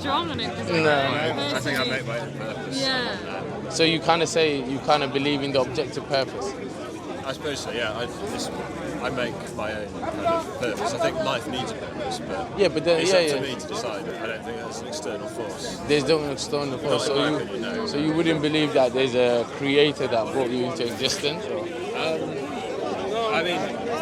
strong on it. No. I think I make my own purpose. Yeah. So you kind of say you kind of believe in the objective purpose. I suppose so, yeah. I make my own kind of purpose. I think life needs a purpose, but Yeah, but then it's up to me to decide. I don't think that's an external force. There's no external force. Not in my opinion, no. So you wouldn't believe that there's a creator that brought you into existence? Or? I mean,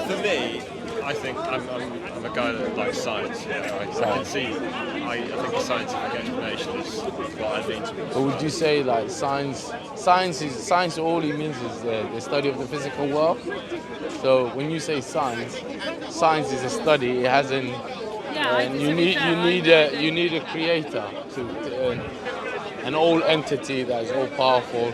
for me, I think I'm a guy that likes science. You know, I can see. I think a scientific explanation is what I lean towards. But would you say like science? Science. All it means is the study of the physical world. So when you say science is a study. It has an. Yeah, You need a creator to an all entity that is all powerful,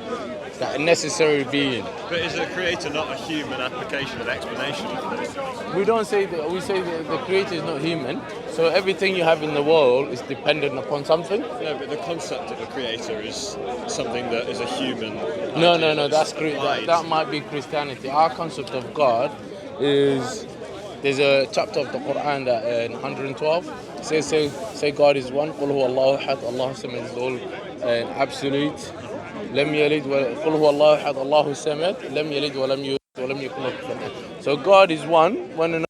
that a necessary being. But is a creator not a human application of explanation of this? We don't say that. We say that the creator is not human. So everything you have in the world is dependent upon something. No, but the concept of a creator is something that is a human. No. That might be Christianity. Our concept of God is there's a chapter of the Quran that in 112 says say God is one. قل هو الله أحد. Allah is all absolute. لم يلد قل هو الله أحد. الله الصمد. لم يلد ولم يولد ولم يكن له كفوا أحد. So God is one and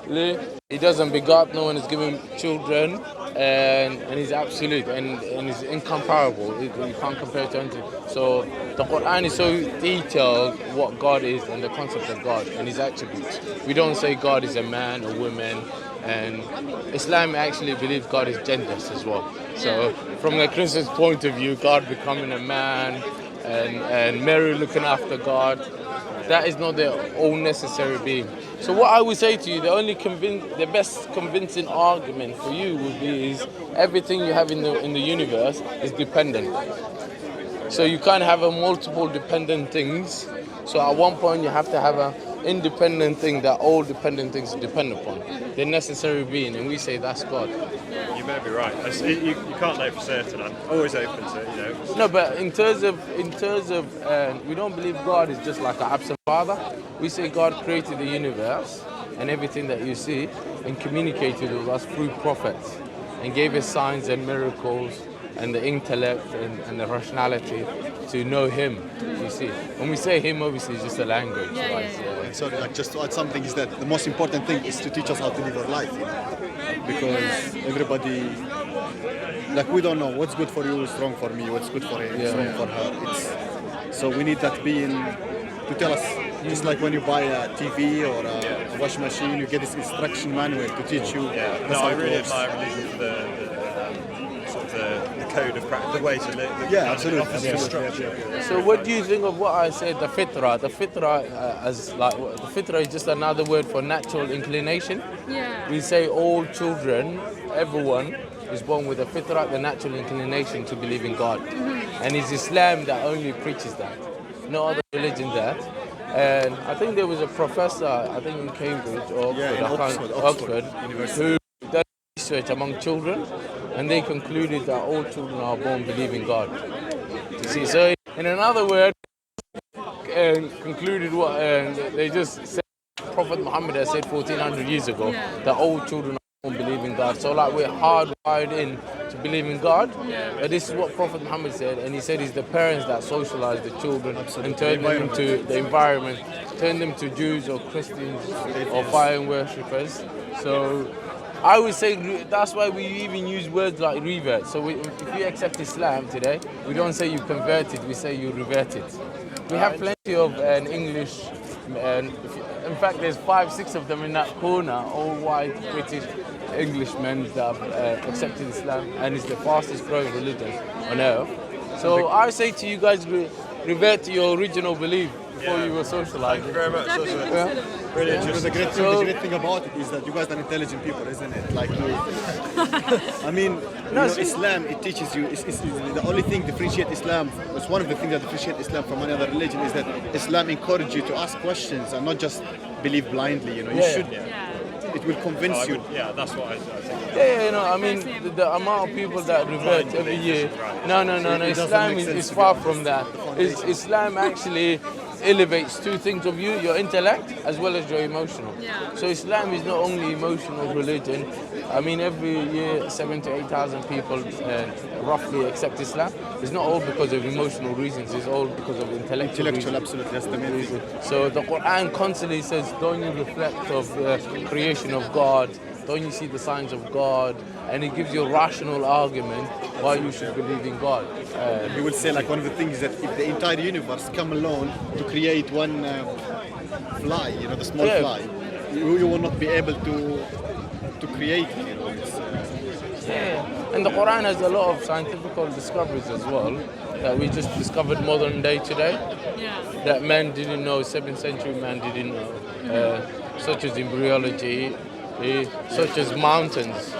only. He doesn't begot, no one is given children, and he's absolute and he's incomparable. You can't compare it to anything. So the Quran is so detailed what God is and the concept of God and his attributes. We don't say God is a man or woman, and Islam actually believes God is genderless as well. So from the Christian's point of view, God becoming a man and Mary looking after God, that is not the all necessary being. So what I would say to you, the best convincing argument for you would be is everything you have in the universe is dependent. So you can't have multiple dependent things. So at one point you have to have an independent thing that all dependent things depend upon. The necessary being, and we say that's God. You may be right. You can't know for certain. I'm always open to it, you know. No, but in terms of, we don't believe God is just like an absent father. We say God created the universe and everything that you see and communicated with us through prophets and gave us signs and miracles and the intellect and the rationality to know Him. You see, when we say Him, obviously it's just a language. And sorry, like just to add something is that the most important thing is to teach us how to live our life, you know? Because everybody, like we don't know what's good for you is wrong for me, what's good for him is wrong for her. So we need that being to tell us. Just like when you buy a TV or a washing machine, you get this instruction manual to teach you. No, I really admire religion for the code of practice, the way to live. Absolutely. So what do you think of what I said, the fitrah? The fitrah the fitrah is just another word for natural inclination. Yeah. We say all children, everyone is born with a fitrah, the natural inclination to believe in God. And it's Islam that only preaches that. No other religion that. And I think there was a professor, I think in Cambridge or Oxford, who did research among children, and they concluded that all children are born believing God. You see, so in another word, concluded what they just said. Prophet Muhammad has said 1400 years ago that all children are born believing God. So like we're hardwired in to believe in God. But this is what Prophet Muhammad said, and he said it's the parents that socialize the children and turn them into the environment, turn them to Jews or Christians or fire worshippers. So I would say that's why we even use words like revert. So if you accept Islam today, we don't say you converted, we say you reverted. We have plenty of English, in fact there's 5-6 of them in that corner, all white British Englishmen that have accepted Islam, and it's the fastest growing religion on earth. So I say to you guys, revert to your original belief before you were socialized. Thank you very much. Really interesting. The great thing about it is that you guys are intelligent people, isn't it? Like, I mean, Islam, it teaches you. It's the only thing differentiate Islam. It's one of the things that differentiate Islam from any other religion is that Islam encourages you to ask questions and not just believe blindly. You know, you should. It will convince you. Yeah, that's what I think. I mean, the amount of people that revert every year. No. Islam is far from that. Islam actually elevates two things of you, your intellect as well as your emotional. Yeah. So Islam is not only emotional religion. I mean, every year 7,000 to 8,000 people roughly accept Islam. It's not all because of emotional reasons, it's all because of intellectual reasons. Absolutely, that's the main thing. So the Quran constantly says, don't you reflect of the creation of God, don't you see the signs of God, and it gives you a rational argument why you should believe in God. He will say like one of the things that if the entire universe come alone to create one fly, you know, the small fly, you will not be able to create it, you know. And the Quran has a lot of scientific discoveries as well that we just discovered modern day today. Yeah. That man didn't know, 7th century man didn't know, such as embryology, such as mountains.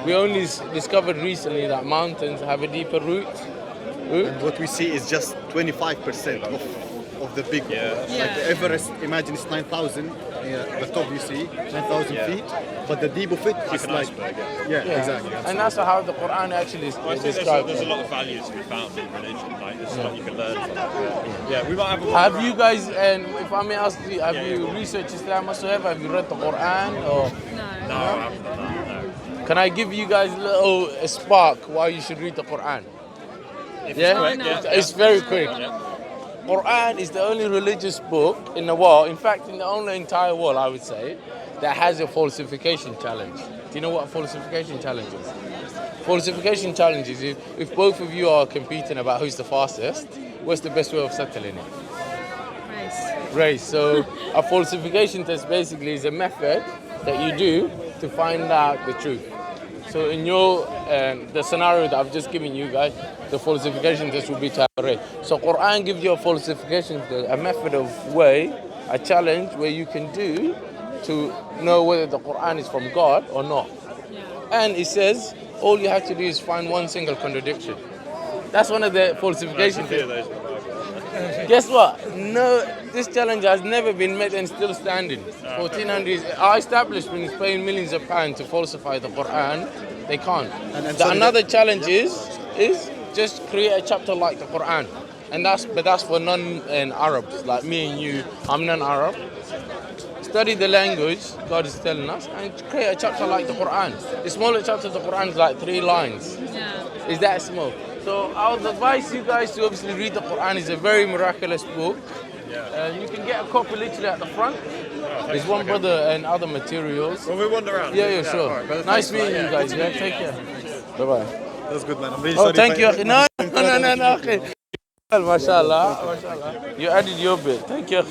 We only discovered recently that mountains have a deeper root. And what we see is just 25% of the big one. Like the Everest, imagine it's 9,000, the top you see, 9,000 feet, but the deep of it is like, exactly. And that's how the Quran actually describes There's a lot of values to be found in religion, like there's a lot you can learn from that. Yeah, we might have Have you guys, and if I may ask you, have you researched Islam whatsoever? Have you read the Quran? Or? No, I haven't done that, no. Can I give you guys a spark why you should read the Quran? It's very quick. Quran is the only religious book in the world, in fact in the only entire world I would say, that has a falsification challenge. Do you know what a falsification challenge is? Falsification challenge is if both of you are competing about who's the fastest, what's the best way of settling it? Race. So a falsification test basically is a method that you do to find out the truth. So in your the scenario that I've just given you guys, the falsification test will be to have a race. So Quran gives you a falsification test, a method of way, a challenge where you can do to know whether the Quran is from God or not. And it says all you have to do is find one single contradiction. That's one of the falsification tests. Guess what? No, this challenge has never been met and still standing. 1400s, our establishment is paying millions of pounds to falsify the Quran. They can't. Another challenge is just create a chapter like the Quran, and that's for non-Arabs like me and you. I'm non-Arab. Study the language God is telling us and create a chapter like the Quran. The smallest chapter of the Quran is like 3 lines. It's that small. So I would advise you guys to obviously read the Quran. It's a very miraculous book. You can get a copy literally at the front. There's one brother and other materials. Well, we wander around. Yeah, sure. Right, nice meeting you guys. Yeah, take care. Bye-bye. That's good, man. I'm really sorry. Thank you. No. Okay. Mashallah. You added your bit. Thank you.